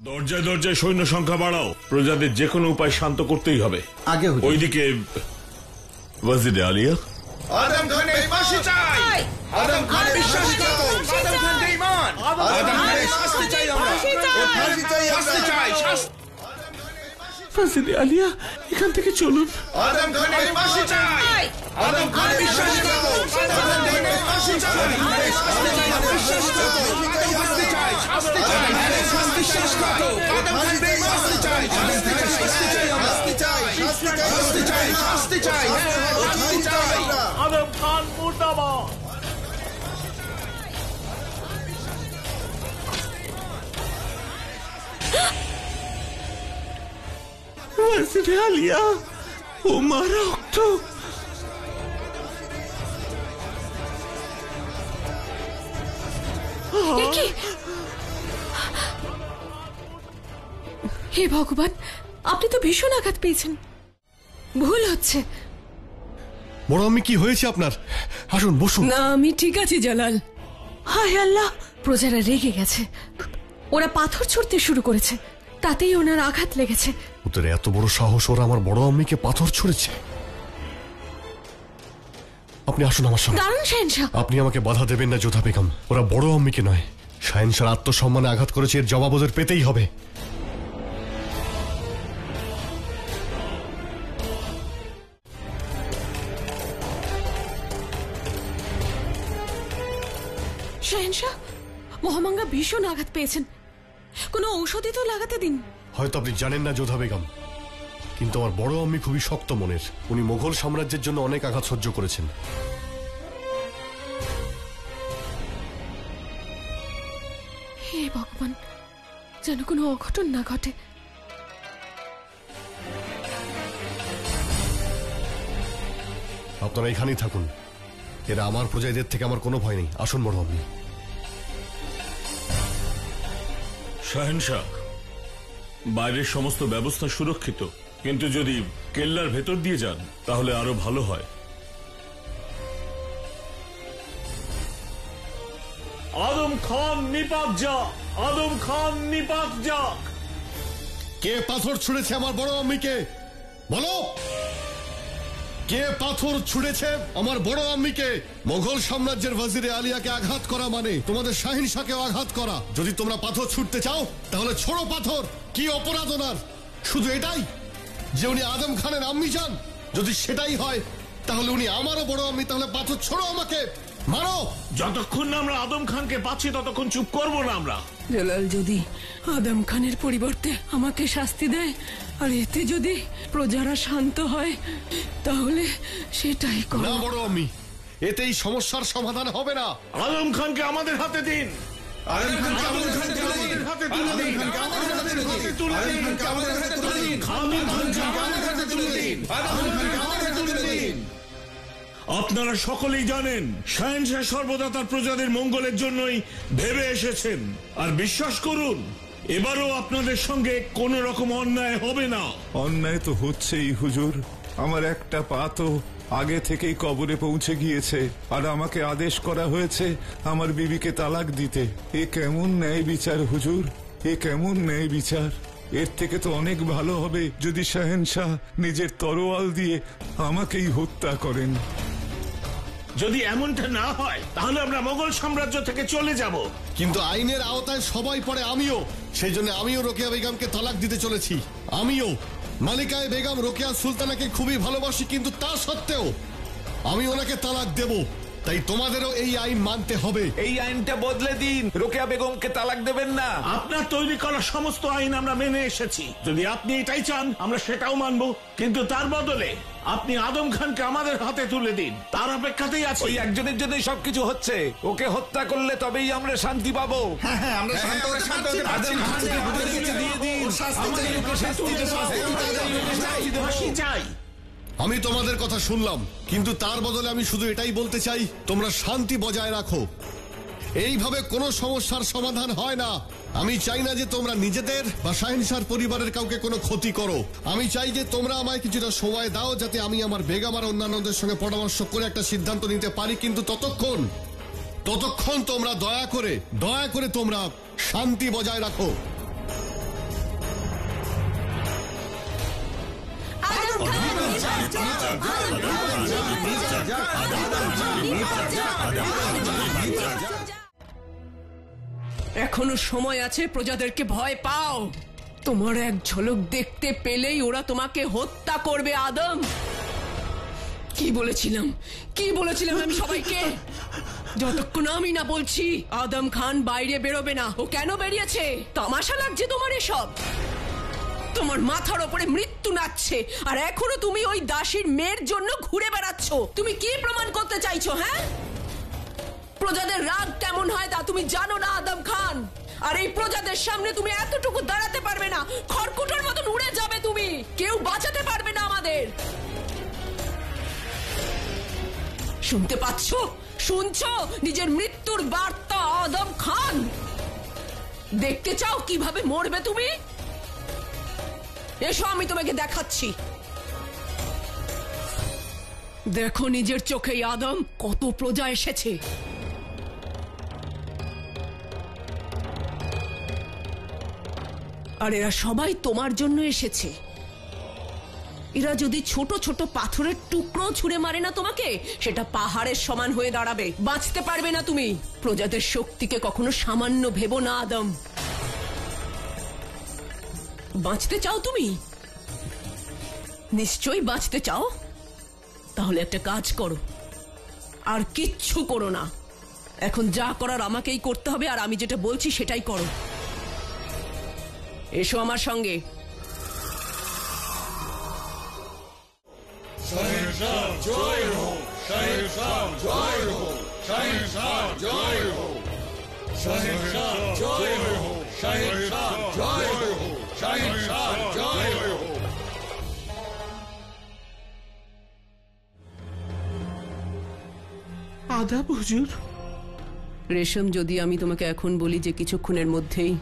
দরজায় দরজায় সৈন্য সংখ্যা বাড়াও, প্রজাদের যে কোনো উপায় শান্ত করতেই হবে। আগে ওইদিকে ওয়াজিরে আলিয়া, আদম খানের ফাঁসি চাই, আদম খানের বিশ্বাসঘাতক, আদম খান বেঈমান, আদম খানের শাস্তি চাই আমরা, ফাঁসি চাই, শাস্তি চাই, শাস্তি। ওয়াজিরে আলিয়া, এখান থেকে চলুন। আদম খানের ফাঁসি চাই, আদম খান বিশ্বাসঘাতক, আদম খানের ফাঁসি চাই, শাস্তি চাই, বিশ্বাসঘাতক, শাস্তি চাই, শাস্তি চাই, বিশ্বাসঘাতক, আদম খান বেঈমান, শাস্তি চাই, শাস্তি চাই, শাস্তি চাই, শাস্তি চাই, শাস্তি চাই, শাস্তি চাই, শাস্তি চাই। আদম খান মুর্দাবাদ। ওয়াজিরে আলিয়া, ও মা রক্ত। হে ভগবান, আপনি তো ভীষণ আঘাত পেয়েছেন। ভুল হচ্ছে। বড় আম্মি, কি হয়েছে আপনার? আসুন বসুন। না, আমি ঠিক আছি জালাল। হায় আল্লাহ, প্রজারা রেগে গেছে, ওরা পাথর ছুঁড়তে শুরু করেছে, তাতেই ওনার আঘাত লেগেছে। ওদের এত বড় সাহস, ওরা আমার বড় আম্মিকে পাথর ছুঁড়েছে। আপনি আসুন আমার সঙ্গে। দারুণ শাহেনশাহ। আপনি আমাকে বাধা দেবেন না যোধা বেগম, ওরা বড় আম্মিকে নয়, শাহেনশাহর আত্মসম্মানে আঘাত করেছে, এর জবাব ওদের পেতেই হবে। শাহেনশাহ, মহামাঙ্গা ভীষণ আঘাত পেয়েছেন, কোনো ঔষধি তো লাগাতে দিন। হয়তো আপনি জানেন না যোধা বেগম, কিন্তু আমার বড় আম্মি খুবই শক্ত মনের। উনি মোগল সাম্রাজ্যের জন্য অনেক আঘাত সহ্য করেছেন। হে ভগবান, যেন কোনো অঘটন না ঘটে। আপনারা এখানেই থাকুন, এরা আমার প্রজাদের থেকে আমার কোনো ভয় নেই। আসুন বড় আম্মি। শাহেনশাহ, বাইরের সমস্ত ব্যবস্থা সুরক্ষিত, কিন্তু যদি কেল্লার ভেতর দিয়ে যান তাহলে আরো ভালো হয়। আদম খান নিপাত যাক, আদম খান নিপাত যাক। কে পাথর ছুঁড়েছে আমার বড় আম্মিকে? বলো, কে পাথর ছুঁড়েছে আমার বড় আম্মিকে? মোগল সাম্রাজ্যের ওয়াজিরে আলিয়াকে আঘাত করা মানে তোমাদের শাহিনশাহকেও আঘাত করা। যদি তোমরা পাথর ছুঁড়তে চাও তাহলে ছোড়ো পাথর। কি অপরাধ ওনার? শুধু এটাই যে উনি আদম খানের আম্মি যান? যদি সেটাই হয় তাহলে উনি আমারও বড় আম্মি, তাহলে পাথর ছোড়ো, আমাকে মারো। যতক্ষণ না আমরা আদম খানকে পাচ্ছি ততক্ষণ চুপ করবো না আমরা। জালাল যদি আদম খানের পরিবর্তে আমাকে শাস্তি দেয়, আর এতে যদি প্রজারা শান্ত হয়, তাহলে সেটাই করো। না বড় আম্মি, এতেই সমস্যার সমাধান হবে না। আদম খানকে আমাদের হাতে দিন। আদম খানকে আমাদের হাতে তুলে দিন, আদম খানকে আমাদের হাতে তুলে দিন, আদম খানকে আমাদের হাতে তুলে দিন, আদম খানকে আমাদের হাতে তুলে দিন, আদম খানকে আমাদের হাতে তুলে দিন। আপনারা সকলেই জানেন শাহেনশাহ সর্বদা তার প্রজাদের মঙ্গলের জন্যই ভেবে এসেছেন, আর বিশ্বাস করুন এবারও আপনাদের সঙ্গে কোন রকম অন্যায় হবে না। অন্যায় তো হচ্ছেই হুজুর, আমার একটা পা তো আগে থেকেই কবরে পৌঁছে গিয়েছে, আর আমাকে আদেশ করা হয়েছে আমার বিবিকে তালাক দিতে। এ কেমন ন্যায় বিচার হুজুর, এ কেমন ন্যায় বিচার? এর থেকে তো অনেক ভালো হবে যদি শাহেনশাহ নিজের তরোয়াল দিয়ে আমাকেই হত্যা করেন। যদি এমনটা না হয় তাহলে আমরা মোগল সাম্রাজ্য থেকে চলে যাব। কিন্তু আইনের আওতায় সবাই পড়ে, আমিও। সেই জন্য আমিও রোকেয়া বেগমকে তালাক দিতে চলেছি। আমিও মালিকায়ে বেগম রোকেয়া সুলতানাকে খুবই ভালোবাসি, কিন্তু তা সত্ত্বেও আমি ওনাকে তালাক দেব। তাই তোমাদেরও এই আইন মানতে হবে। এই আইনটা বদলে দিন, রোকেয়া বেগমকে তালাক দেবেন না। আপনার তৈরি করা সমস্ত আইন আমরা মেনে এসেছি। যদি আপনি এটাই চান আমরা সেটাও মানব, কিন্তু তার বদলে আপনি আদম খানকে আমাদের হাতে তুলে দিন, তার অপেক্ষাতেই আছি। ওই একজনের জন্যই সবকিছু হচ্ছে, ওকে হত্যা করলে তবেই আমরা শান্তি পাবো। হ্যাঁ, আমরা শান্ত হতে পারছি না। আদম খানকে আমাদের কাছে দিয়ে দিন, আমাদের ওকে শাস্তি দেব, ফাঁসি চাই। আমি তোমাদের কথা শুনলাম, কিন্তু তার বদলে আমি শুধু এটাই বলতে চাই, তোমরা শান্তি বজায় রাখো। এইভাবে কোনো সমস্যার সমাধান হয় না। আমি চাই না যে তোমরা নিজেদের বা শাহেনশাহর পরিবারের কাউকে কোনো ক্ষতি করো। আমি চাই যে তোমরা আমায় কিছুটা সময় দাও, যাতে আমি আমার বেগম আর অন্যান্যদের সঙ্গে পরামর্শ করে একটা সিদ্ধান্ত নিতে পারি। কিন্তু ততক্ষণ তোমরা দয়া করে তোমরা শান্তি বজায় রাখো। এখনো সময় আছে, প্রজাদেরকে ভয় পাও। তোমার এক ঝলক দেখতে পেলেই ওরা তোমাকে হত্যা করবে আদম। কি বলেছিলাম আমি সবাইকে? যতক্ষণ আমি না বলছি আদম খান বাইরে বেরোবে না। ও কেন বেরিয়েছে? তামাশা লাগছে তোমার এসব? তোমার মাথার ওপরে মৃত্যু নাচছে, আর এখনো তুমি ওই দাসীর মেয়ের জন্য ঘুরে বেড়াচ্ছ। তুমি কি প্রমাণ করতে চাইছো? হ্যাঁ, প্রজাদের রাগ কেমন হয় তা তুমি জানো না আদম খান। আর এই প্রজাদের সামনে তুমি এতটুকু দাঁড়াতে পারবে না। খড়কুটোর মতন উড়ে যাবে তুমি। কেউ বাঁচাতে পারবে না আমাদের। শুনতে পাচ্ছ? শুনছো নিজের মৃত্যুর বার্তা আদম খান? দেখতে চাও কিভাবে মরবে তুমি? এসো, আমি তোমাকে দেখাচ্ছি। দেখো নিজের চোখেই আদম, কত প্রজা এসেছে। আর এরা সবাই তোমার জন্য এসেছে। এরা যদি ছোট ছোট পাথরের টুকরো ছুঁড়ে মারে না তোমাকে, সেটা পাহাড়ের সমান হয়ে দাঁড়াবে। বাঁচতে পারবে না তুমি। প্রজাদের শক্তিকে কখনো সামান্য ভেবো না আদম। বাঁচতে চাও তুমি? নিশ্চয়ই বাঁচতে চাও। তাহলে একটা কাজ করো, আর কিচ্ছু করো না। এখন যা করার আমাকেই করতে হবে, আর আমি যেটা বলছি সেটাই করো। এসো আমার সঙ্গে। আদাব হুজুর। রেশম, যদি আমি তোমাকে এখন বলি যে কিছুক্ষণের মধ্যেই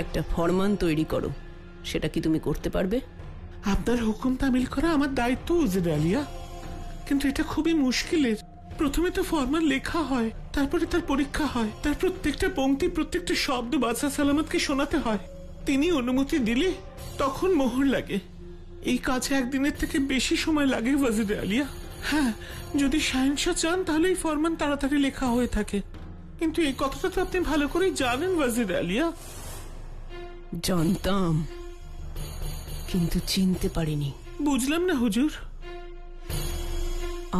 একটা ফরমান তৈরি করো, সেটা কি তুমি করতে পারবে? আপনার হুকুম তামিল করা আমার দায়িত্ব উজির আলিয়া, কিন্তু এটা খুবই মুশকিলের। প্রথমে তো ফরমান লেখা হয়, তারপরে তার পরীক্ষা হয়, তার প্রত্যেকটা পংক্তি, প্রত্যেকটা শব্দ বাদশাহ সালামতকে শোনাতে হয়। তিনি অনুমতি দিলে তখন মোহর লাগে। এই কাজে একদিনের থেকে বেশি সময় লাগে ওয়াজির আলিয়া। হ্যাঁ, যদি শাহেনশাহ চান তাহলে এই ফরমান তাড়াতাড়ি লেখা হয়ে থাকে, কিন্তু এই কথাটা তো আপনি ভালো করেই জানেন ওয়াজির আলিয়া। জানতাম, কিন্তু চিনতে পারিনি। বুঝলাম না হুজুর।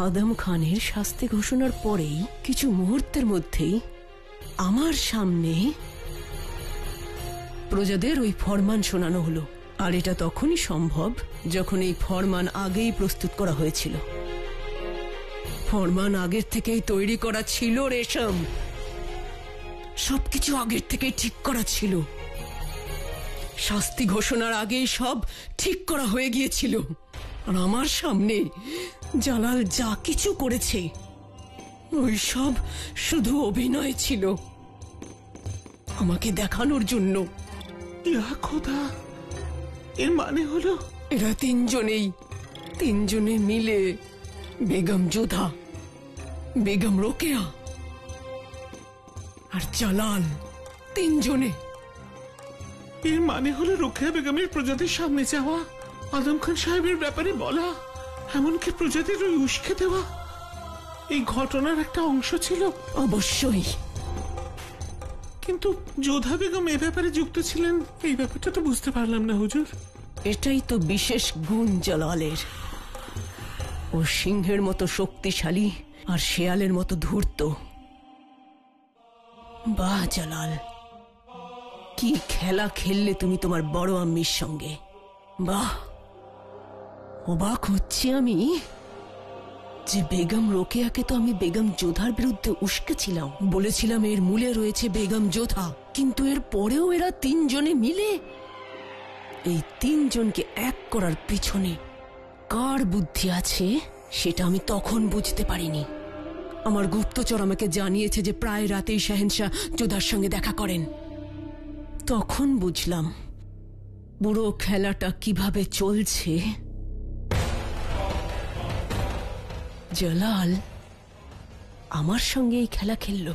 আদম খানের শাস্তি ঘোষণার পরেই কিছু মুহূর্তের মধ্যেই আমার সামনে প্রজাদের ওই ফরমান শোনানো হলো। আর এটা তখনই সম্ভব যখন এই ফরমান আগেই প্রস্তুত করা হয়েছিল। ফরমান আগের থেকেই তৈরি করা ছিল রেশম। সবকিছু আগের থেকেই ঠিক করা ছিল। শাস্তি ঘোষণার আগেই সব ঠিক করা হয়ে গিয়েছিল। আর আমার সামনে জালাল যা কিছু করেছে, ওই সব শুধু অভিনয় ছিল, আমাকে দেখানোর জন্য। ইয়া খোদা, এর মানে হলো এরা তিনজনে মিলে বেগম যোধা, বেগম রোকেয়া আর জালাল, তিনজনে। এর মানে হলো রোকেয়া বেগমের প্রজাদের সামনে যাওয়া, আদম খান সাহেবের ব্যাপারে বলা, এমনকি প্রজাদের ওই উস্কে দেওয়া, এই ঘটনার একটা অংশ ছিল। অবশ্যই। কিন্তু যোধা বেগম এ ব্যাপারে যুক্ত ছিলেন, এই ব্যাপারটা তো বুঝতে পারলাম না হুজুর। এটাই তো বিশেষ গুণ জালালের। ও সিংহের মতো শক্তিশালী আর শেয়ালের মতো ধূর্ত। বাহ জালাল, কি খেলা খেললে তুমি তোমার বড় আম্মির সঙ্গে। বাহ, অবাক হচ্ছি আমি যে বেগম রোকেয়াকে তো আমি বেগম যোধার বিরুদ্ধে উস্কেছিলাম, বলেছিলাম এর মূলে রয়েছে বেগম যোধা, কিন্তু এর পরেও এরা তিনজনে মিলে এই তিনজনকে এক করার পিছনে কার বুদ্ধি আছে সেটা আমি তখন বুঝতে পারিনি। আমার গুপ্তচর আমাকে জানিয়েছে যে প্রায় রাতেই শাহেনশাহ যোধার সঙ্গে দেখা করেন। তখন বুঝলাম পুরো খেলাটা কিভাবে চলছে। জালাল আমার সঙ্গে এই খেলা খেললো।